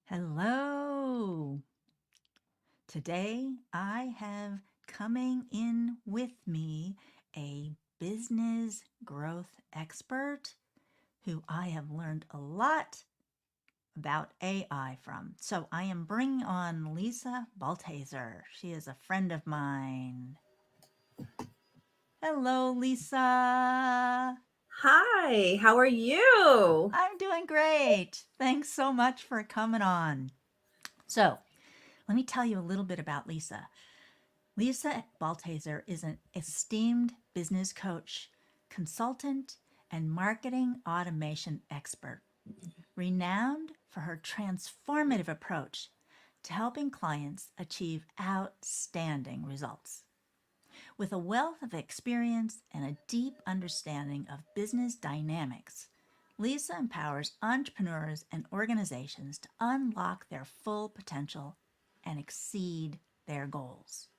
Hello. Today I have coming in with me a business growth expert who I have learned a lot about AI from. So I am bringing on Lisa Balthaser. She is a friend of mine. Hello, Lisa. Hi, how are you? I'm doing great. Thanks so much for coming on. So, let me tell you a little bit about Lisa. Lisa Balthaser is an esteemed business coach, consultant, and marketing automation expert, renowned for her transformative approach to helping clients achieve outstanding results. With a wealth of experience and a deep understanding of business dynamics, Lisa empowers entrepreneurs and organizations to unlock their full potential and exceed their goals.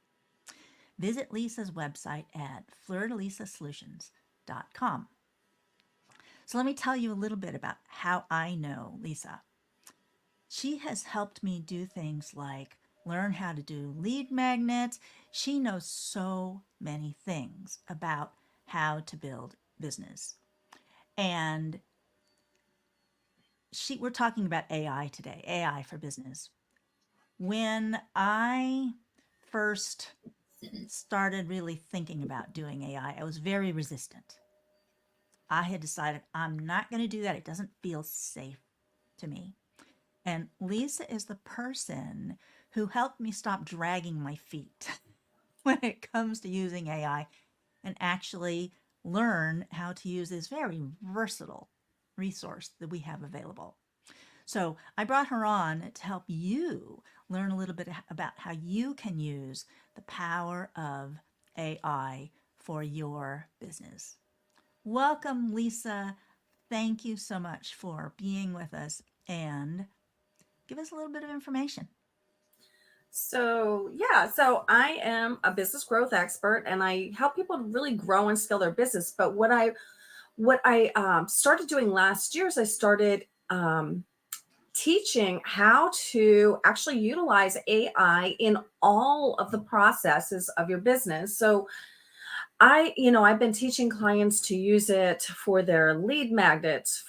Visit Lisa's website at flirdelisasolutions.com. So let me tell you a little bit about how I know Lisa. She has helped me do things like learn how to do lead magnets. She knows so many things about how to build business. And we're talking about AI today, AI for business. When I first started really thinking about doing AI, I was very resistant. I had decided I'm not going to do that. It doesn't feel safe to me. And Lisa is the person who helped me stop dragging my feet when it comes to using AI and actually learn how to use this very versatile resource that we have available. So I brought her on to help you learn a little bit about how you can use the power of AI for your business. Welcome, Lisa. Thank you so much for being with us and give us a little bit of information. So I am a business growth expert and I help people to really grow and scale their business. But what I started doing last year is I started teaching how to actually utilize AI in all of the processes of your business. I've been teaching clients to use it for their lead magnets,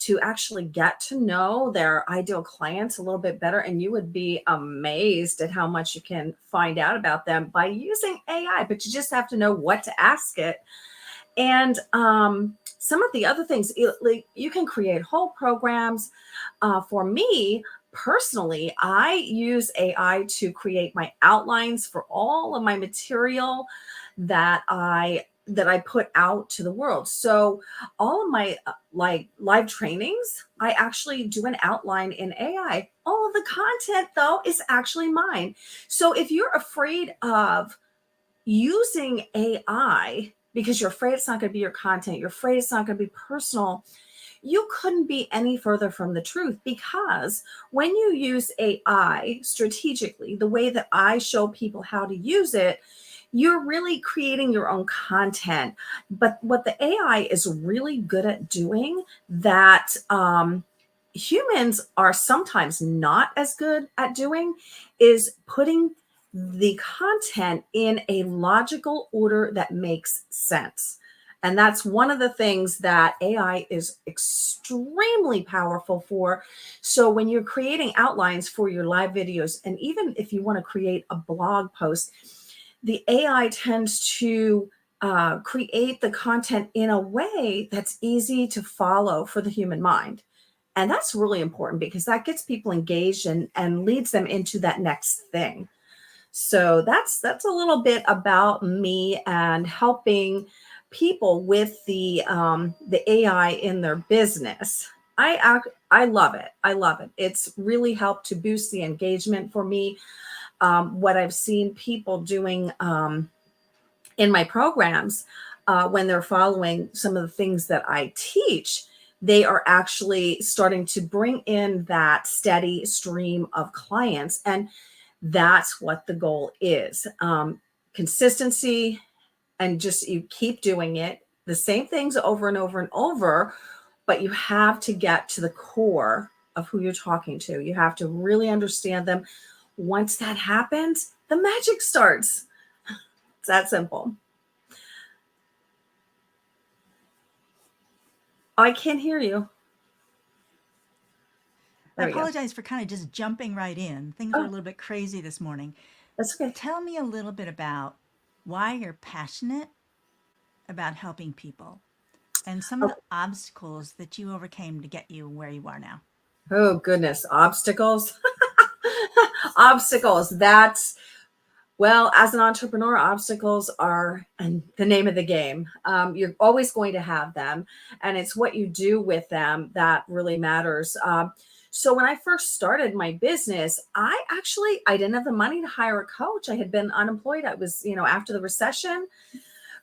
to actually get to know their ideal clients a little bit better. And you would be amazed at how much you can find out about them by using AI, but you just have to know what to ask it. And some of the other things, like you can create whole programs. For me personally, I use AI to create my outlines for all of my material that I put out to the world. So all of my like live trainings, I actually do an outline in AI. All of the content though is actually mine. So if you're afraid of using AI because you're afraid it's not going to be your content, you're afraid it's not going to be personal, you couldn't be any further from the truth. Because when you use AI strategically, the way that I show people how to use it, you're really creating your own content. But what the AI is really good at doing that humans are sometimes not as good at doing is putting the content in a logical order that makes sense. And that's one of the things that AI is extremely powerful for. So when you're creating outlines for your live videos, and even if you want to create a blog post, the AI tends to create the content in a way that's easy to follow for the human mind. And that's really important because that gets people engaged and leads them into that next thing. So that's a little bit about me and helping people with the AI in their business. I love it. I love it. It's really helped to boost the engagement for me. What I've seen people doing in my programs, when they're following some of the things that I teach, they are actually starting to bring in that steady stream of clients. And that's what the goal is, consistency, and just you keep doing it, the same things over and over and over. But you have to get to the core of who you're talking to. You have to really understand them. Once that happens, the magic starts. It's that simple. I can't hear you. I There we go. apologize for kind of just jumping right in. Things were a Oh, little bit crazy this morning. that's okay. Tell me a little bit about why you're passionate about helping people and some of the obstacles that you overcame to get you where you are now. Oh goodness, obstacles. Obstacles. That's Well, as an entrepreneur, obstacles are the name of the game. You're always going to have them, and it's what you do with them that really matters. So when I first started my business, I didn't have the money to hire a coach. I had been unemployed. I was, after the recession,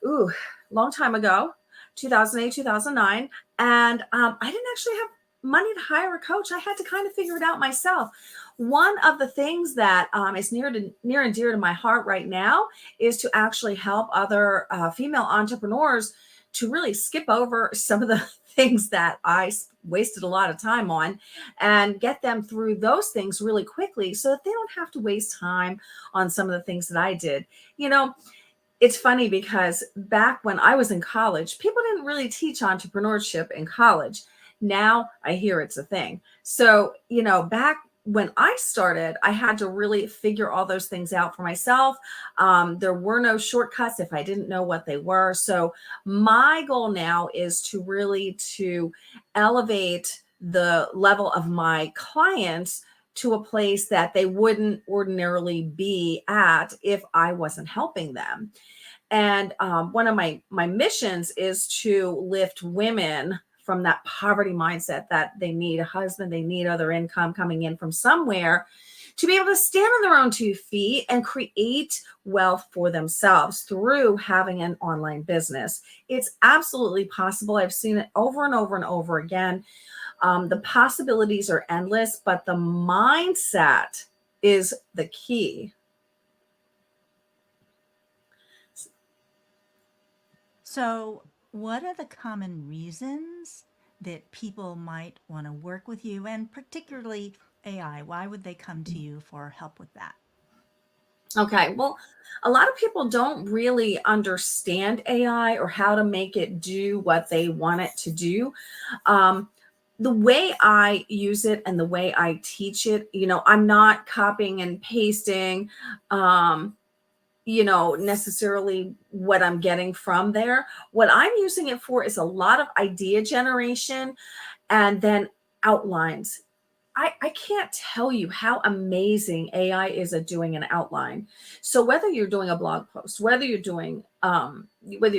ooh, long time ago, 2008, 2009. And I didn't actually have money to hire a coach. I had to kind of figure it out myself. One of the things that is near and dear to my heart right now is to actually help other female entrepreneurs to really skip over some of the things that wasted a lot of time on and get them through those things really quickly so that they don't have to waste time on some of the things that I did. You know, it's funny because back when I was in college, people didn't really teach entrepreneurship in college. Now I hear it's a thing. So, back when I started, I had to really figure all those things out for myself. There were no shortcuts if I didn't know what they were. So my goal now is to elevate the level of my clients to a place that they wouldn't ordinarily be at if I wasn't helping them. And one of my missions is to lift women from that poverty mindset that they need a husband, they need other income coming in from somewhere to be able to stand on their own 2 feet and create wealth for themselves through having an online business. It's absolutely possible. I've seen it over and over and over again. The possibilities are endless, but the mindset is the key. So, what are the common reasons that people might want to work with you, and particularly AI? Why would they come to you for help with that? Okay, well, a lot of people don't really understand AI or how to make it do what they want it to do. Um, the way I use it and the way I teach it, I'm not copying and pasting, um, necessarily what I'm getting from there. What I'm using it for is a lot of idea generation and then outlines. I can't tell you how amazing AI is at doing an outline. So whether you're doing a blog post, whether you're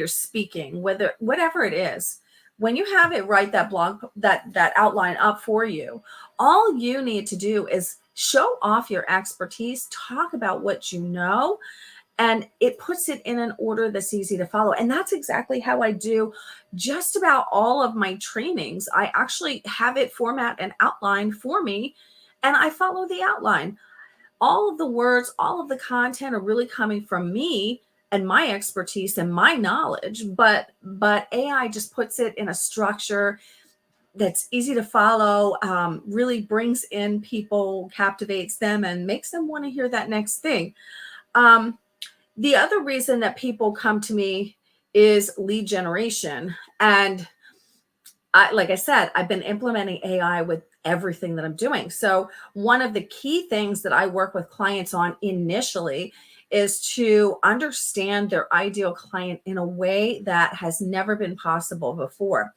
speaking, whatever it is, when you have it write that outline up for you, all you need to do is show off your expertise, talk about what you know, and it puts it in an order that's easy to follow. And that's exactly how I do just about all of my trainings. I actually have it format and outline for me, and I follow the outline. All of the words, all of the content are really coming from me and my expertise and my knowledge, but AI just puts it in a structure that's easy to follow, really brings in people, captivates them, and makes them want to hear that next thing. um, the other reason that people come to me is lead generation. And like I said, I've been implementing AI with everything that I'm doing. So one of the key things that I work with clients on initially is to understand their ideal client in a way that has never been possible before.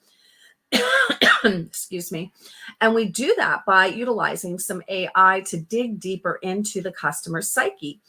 Excuse me. And we do that by utilizing some AI to dig deeper into the customer's psyche.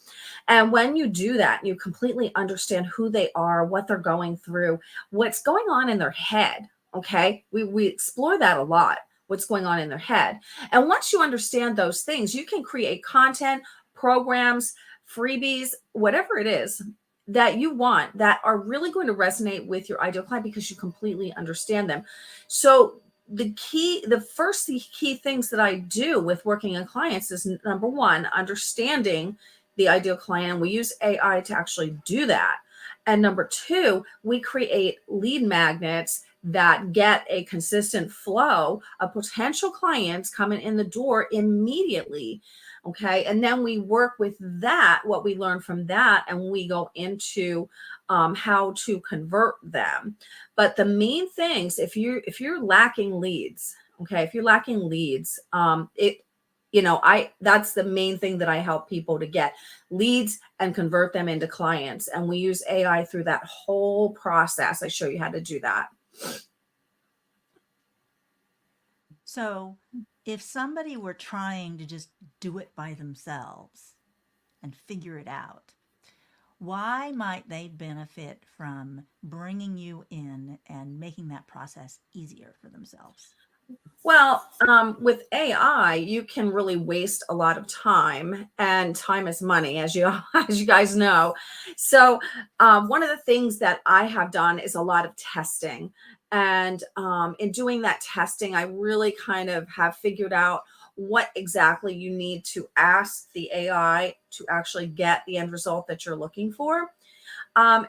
And when you do that, you completely understand who they are, what they're going through, what's going on in their head. Okay. We explore that a lot, what's going on in their head. And once you understand those things, you can create content, programs, freebies, whatever it is that you want that are really going to resonate with your ideal client because you completely understand them. So the first key things that I do with working on clients is, number one, understanding the ideal client. We use AI to actually do that. And number two, we create lead magnets that get a consistent flow of potential clients coming in the door immediately. Okay. And then we work with that, what we learn from that, and we go into how to convert them. But the main things, if you're lacking leads, okay, if you're lacking leads, it I that's the main thing that I help people to get leads and convert them into clients. And we use AI through that whole process. I show you how to do that. So, if somebody were trying to just do it by themselves and figure it out, why might they benefit from bringing you in and making that process easier for themselves? Well, with AI, you can really waste a lot of time, and time is money, as you as you guys know. So, one of the things that I have done is a lot of testing, and in doing that testing, I really kind of have figured out what exactly you need to ask the AI to actually get the end result that you're looking for.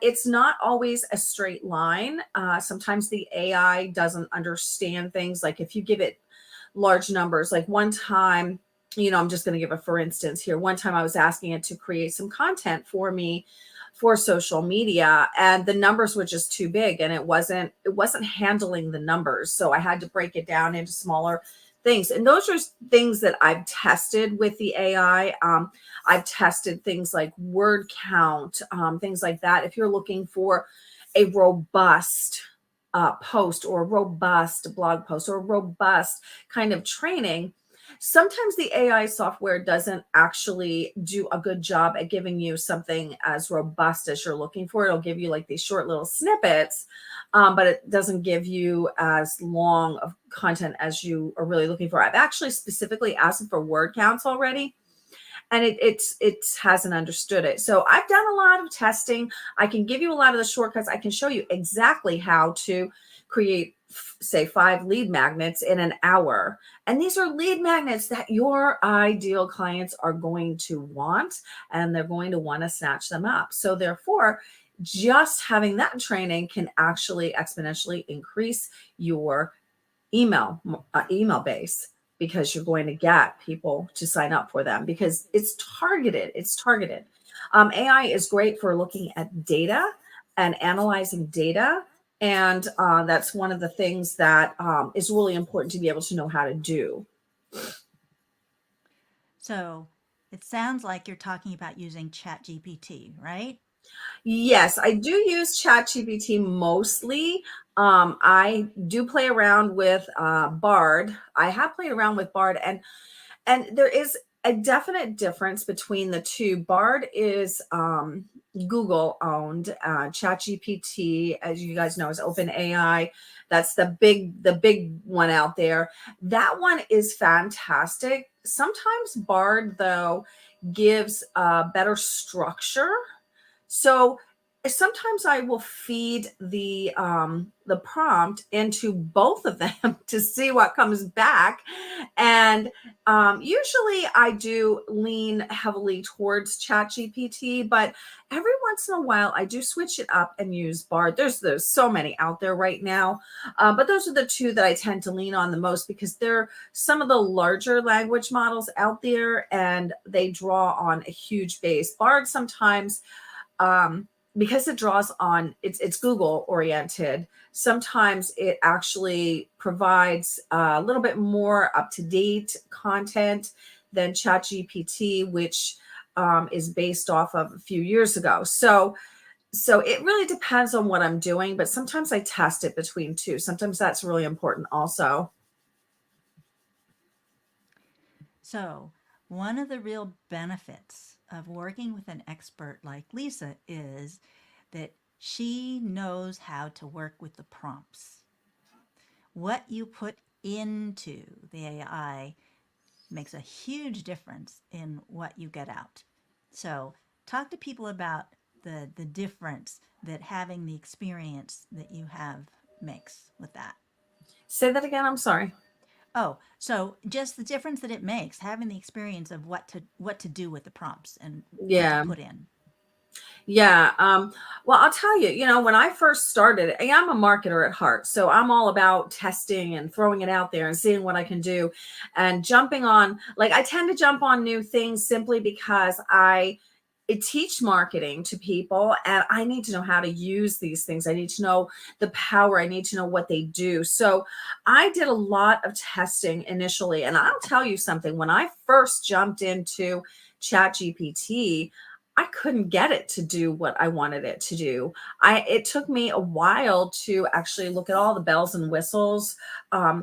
It's not always a straight line. Sometimes the AI doesn't understand things. Like if you give it large numbers, like one time, I'm just going to give a for instance here. One time I was asking it to create some content for me for social media, and the numbers were just too big, and it wasn't handling the numbers. So I had to break it down into smaller things. And those are things that I've tested with the AI. I've tested things like word count, things like that. If you're looking for a robust post or a robust blog post or a robust kind of training, sometimes the AI software doesn't actually do a good job at giving you something as robust as you're looking for. It'll give you like these short little snippets, but it doesn't give you as long of content as you are really looking for. I've actually specifically asked for word counts already, and it hasn't understood it. So I've done a lot of testing. I can give you a lot of the shortcuts. I can show you exactly how to create, say, 5 lead magnets in an hour. And these are lead magnets that your ideal clients are going to want, and they're going to want to snatch them up. So therefore, just having that training can actually exponentially increase your email base, because you're going to get people to sign up for them because it's targeted. AI is great for looking at data and analyzing data, and that's one of the things that is really important to be able to know how to do. So, it sounds like you're talking about using ChatGPT, right? Yes, I do use ChatGPT mostly. I do play around with Bard. I have played around with Bard, and there is a definite difference between the two. Bard is Google owned. ChatGPT, as you guys know, is OpenAI. That's the big one out there. That one is fantastic. Sometimes Bard, though, gives better structure. So sometimes I will feed the prompt into both of them to see what comes back. And usually I do lean heavily towards ChatGPT, but every once in a while I do switch it up and use Bard. There's so many out there right now, but those are the two that I tend to lean on the most because they're some of the larger language models out there, and they draw on a huge base. Bard sometimes, because it draws on, it's Google oriented, sometimes it actually provides a little bit more up to date content than ChatGPT, which is based off of a few years ago. So it really depends on what I'm doing, but sometimes I test it between two. Sometimes that's really important also. So, one of the real benefits of working with an expert like Lisa is that she knows how to work with the prompts. What you put into the AI makes a huge difference in what you get out. So, talk to people about the difference that having the experience that you have makes with that. Say that again. I'm sorry. Oh, so just the difference that it makes having the experience of what to do with the prompts and what to Yeah. put in. Yeah. Well, I'll tell you, when I first started, I'm a marketer at heart. So I'm all about testing and throwing it out there and seeing what I can do and jumping on, like, I tend to jump on new things simply because I teach marketing to people and I need to know how to use these things. I need to know the power. I need to know what they do. So I did a lot of testing initially. And I'll tell you something, when I first jumped into ChatGPT, I couldn't get it to do what I wanted it to do. It took me a while to actually look at all the bells and whistles.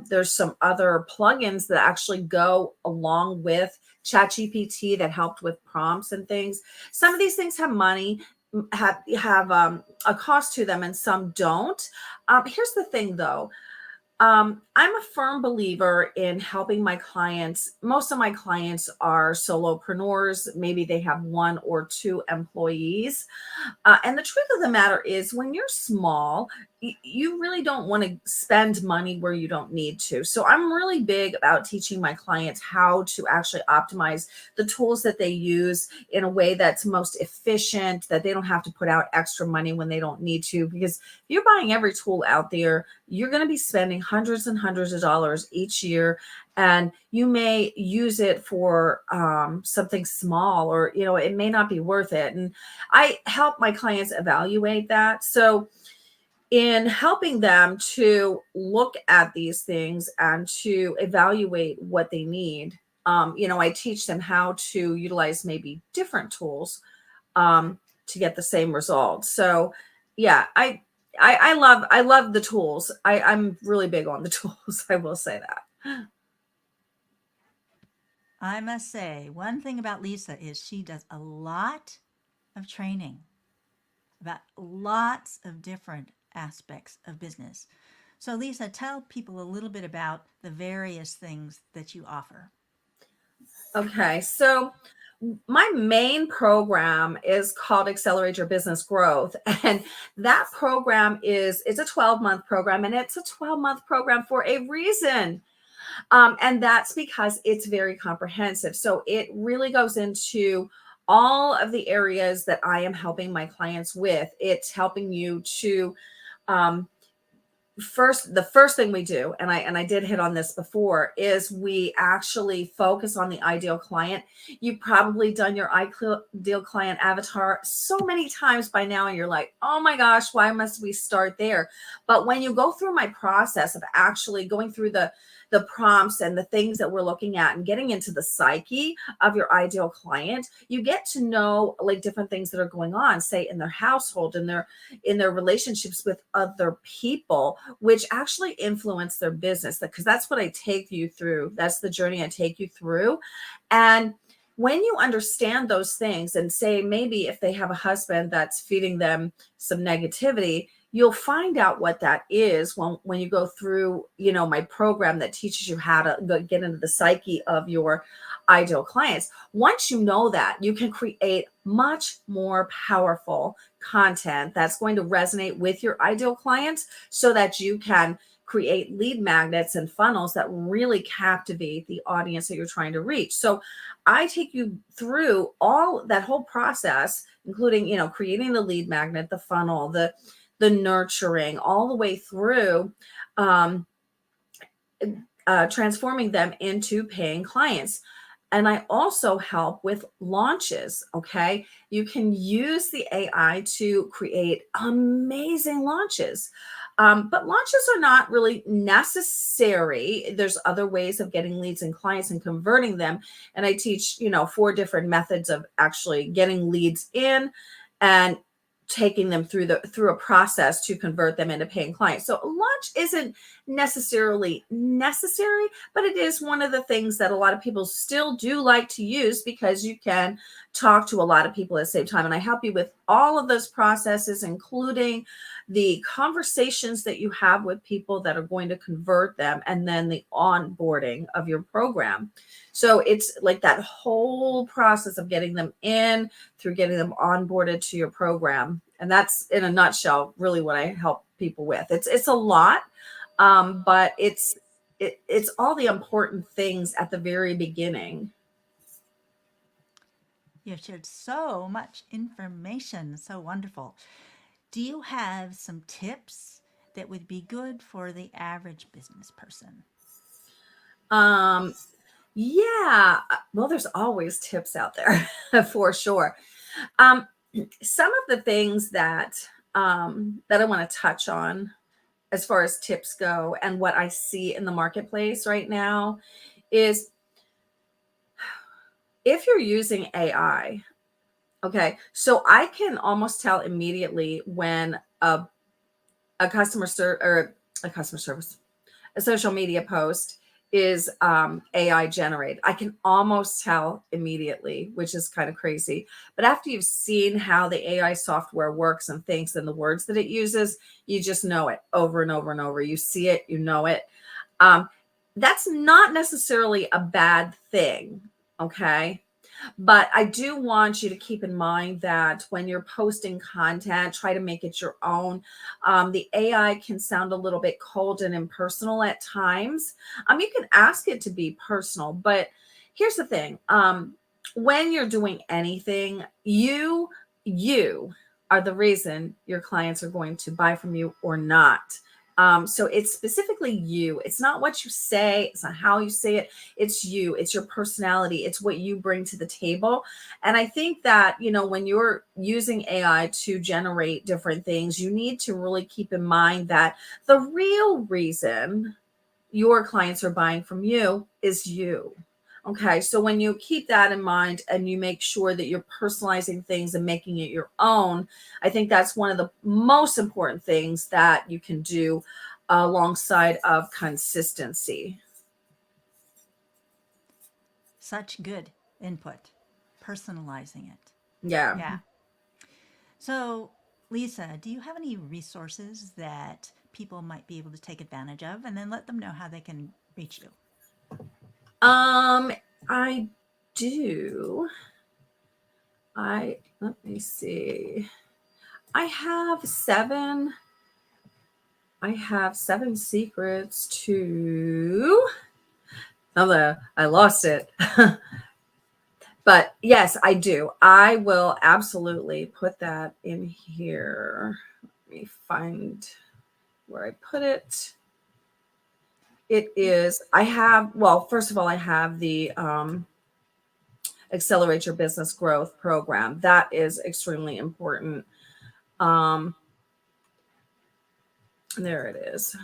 There's some other plugins that actually go along with ChatGPT that helped with prompts and things. Some of these things have money, have a cost to them, and some don't. Here's the thing, though. I'm a firm believer in helping my clients. Most of my clients are solopreneurs. Maybe they have one or two employees. And the truth of the matter is, when you're small, you really don't want to spend money where you don't need to. So I'm really big about teaching my clients how to actually optimize the tools that they use in a way that's most efficient, that they don't have to put out extra money when they don't need to. Because if you're buying every tool out there, you're going to be spending hundreds and hundreds of dollars each year, and you may use it for something small, or it may not be worth it. And I help my clients evaluate that. So in helping them to look at these things and to evaluate what they need, I teach them how to utilize maybe different tools to get the same result. So yeah, I love the tools. I'm really big on the tools. I will say that. I must say, one thing about Lisa is she does a lot of training about lots of different aspects of business. So, Lisa, tell people a little bit about the various things that you offer. Okay, so my main program is called Accelerate Your Business Growth, and that program it's a 12-month program, and it's a 12-month program for a reason. And that's because it's very comprehensive. So it really goes into all of the areas that I am helping my clients with. It's helping you to um, the first thing we do, and I did hit on this before, is we actually focus on the ideal client. You've probably done your ideal client avatar so many times by now, and you're like, oh my gosh, why must we start there? But when you go through my process of actually going through the prompts and the things that we're looking at and getting into the psyche of your ideal client, you get to know like different things that are going on, say in their household, in their relationships with other people, which actually influence their business. Because that's what I take you through. That's the journey I take you through. And when you understand those things, and say maybe if they have a husband that's feeding them some negativity, you'll find out what that is when you go through, my program that teaches you how to get into the psyche of your ideal clients. Once you know that, you can create much more powerful content that's going to resonate with your ideal clients, so that you can create lead magnets and funnels that really captivate the audience that you're trying to reach. So I take you through all that whole process, including, creating the lead magnet, the funnel, the nurturing, all the way through um, transforming them into paying clients. And I also help with launches. Okay. You can use the AI to create amazing launches. But launches are not really necessary. There's other ways of getting leads and clients and converting them. And I teach, 4 different methods of actually getting leads in and taking them through a process to convert them into paying clients. So a launch isn't necessarily necessary, but it is one of the things that a lot of people still do like to use, because you can talk to a lot of people at the same time. And I help you with all of those processes, including the conversations that you have with people that are going to convert them, and then the onboarding of your program. So it's like that whole process of getting them in, through getting them onboarded to your program. And that's, in a nutshell, really what I help people with. It's a lot, but it's all the important things at the very beginning. You've shared so much information. So wonderful. Do you have some tips that would be good for the average business person? Um, yeah, well, there's always tips out there for sure. Um, some of the things that I want to touch on as far as tips go and what I see in the marketplace right now is if you're using AI, okay, so I can almost tell immediately when a customer service, a social media post is AI generated. I can almost tell immediately, which is kind of crazy. But after you've seen how the AI software works and thinks and the words that it uses, you just know it over and over and over. You see it, you know it. Um, that's not necessarily a bad thing. Okay. But I do want you to keep in mind that when you're posting content, try to make it your own. The AI can sound a little bit cold and impersonal at times. You can ask it to be personal, but here's the thing. When you're doing anything, you are the reason your clients are going to buy from you or not. So it's specifically you. It's not what you say. It's not how you say it. It's you. It's your personality. It's what you bring to the table. And I think that, when you're using AI to generate different things, you need to really keep in mind that the real reason your clients are buying from you is you. Okay, so when you keep that in mind and you make sure that you're personalizing things and making it your own, I think that's one of the most important things that you can do alongside of consistency. Such good input. Personalizing it. Yeah. Yeah. So, Lisa, do you have any resources that people might be able to take advantage of and then let them know how they can reach you? Um, I do. Let me see. I have seven. I have seven secrets to. Oh, I lost it. But yes, I do. I will absolutely put that in here. Let me find where I put it. It is, well, first of all, I have the Accelerate Your Business Growth program. That is extremely important. Um, there it is.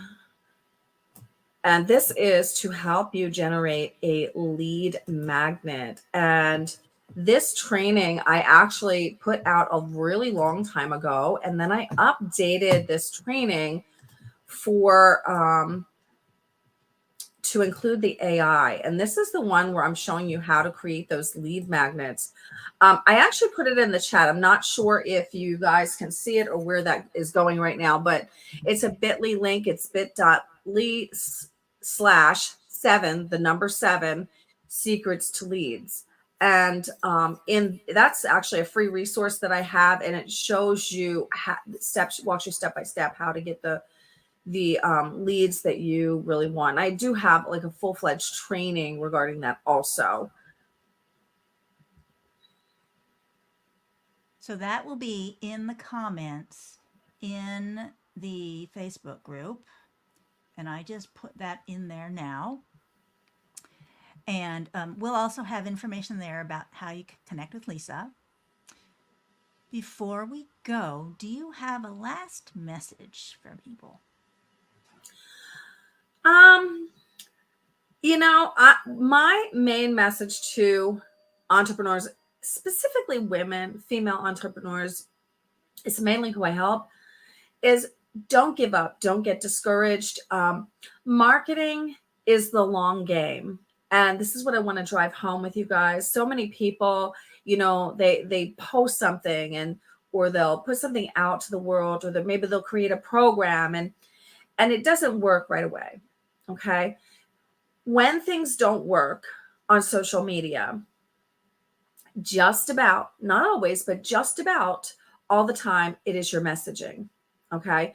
And this is to help you generate a lead magnet. And this training I actually put out a really long time ago. And then I updated this training for to include the AI. And this is the one where I'm showing you how to create those lead magnets. I actually put it in the chat. I'm not sure if you guys can see it or where that is going right now, but it's a bit.ly link. It's bit.ly/7, the number 7, secrets to leads. And in that's actually a free resource that I have, and it shows you walks you step by step how to get the leads that you really want. I do have like a full-fledged training regarding that also. So that will be in the comments in the Facebook group. And I just put that in there now. And we'll also have information there about how you can connect with Lisa. Before we go, do you have a last message for people? Um, my main message to entrepreneurs, specifically women, female entrepreneurs, is mainly who I help, is don't give up, don't get discouraged. Marketing is the long game. And this is what I want to drive home with you guys. So many people, they post something or they'll put something out to the world, or maybe they'll create a program and it doesn't work right away. Okay. When things don't work on social media, just about, not always, but just about all the time, it is your messaging. Okay.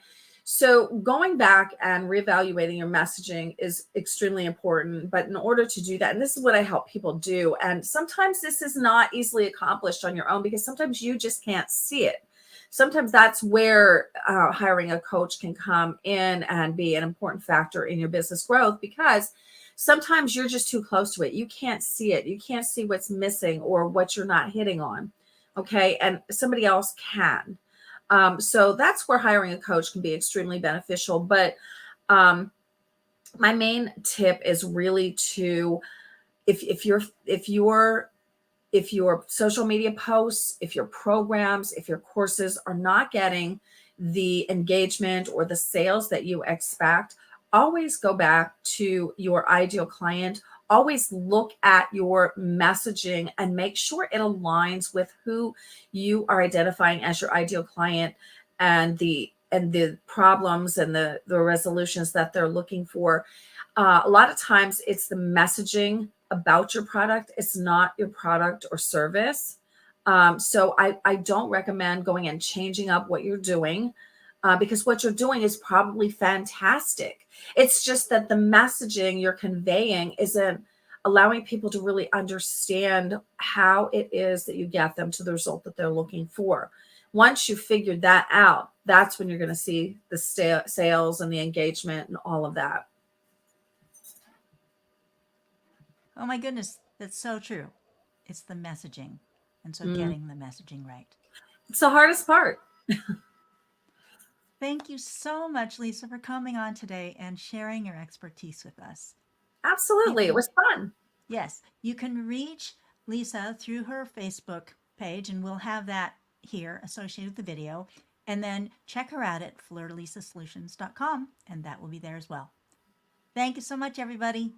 So going back and reevaluating your messaging is extremely important. But in order to do that, and this is what I help people do, and sometimes this is not easily accomplished on your own because sometimes you just can't see it. Sometimes that's where hiring a coach can come in and be an important factor in your business growth, because sometimes you're just too close to it. You can't see it. You can't see what's missing or what you're not hitting on. Okay. And somebody else can. So that's where hiring a coach can be extremely beneficial. But um, my main tip is really to, if your social media posts, if your programs, if your courses are not getting the engagement or the sales that you expect, always go back to your ideal client. Always look at your messaging and make sure it aligns with who you are identifying as your ideal client, and the problems and the resolutions that they're looking for. A lot of times it's the messaging about your product. It's not your product or service. So I don't recommend going and changing up what you're doing, because what you're doing is probably fantastic. It's just that the messaging you're conveying isn't allowing people to really understand how it is that you get them to the result that they're looking for. Once you figured that out, that's when you're going to see the sales and the engagement and all of that. Oh my goodness, that's so true. It's the messaging. And so Mm. getting the messaging right. It's the hardest part. Thank you so much, Lisa, for coming on today and sharing your expertise with us. You Absolutely. It can, was fun. yes, you can reach Lisa through her Facebook page, and we'll have that here associated with the video. And then check her out at flirtlisasolutions.com, and that will be there as well. Thank you so much, everybody.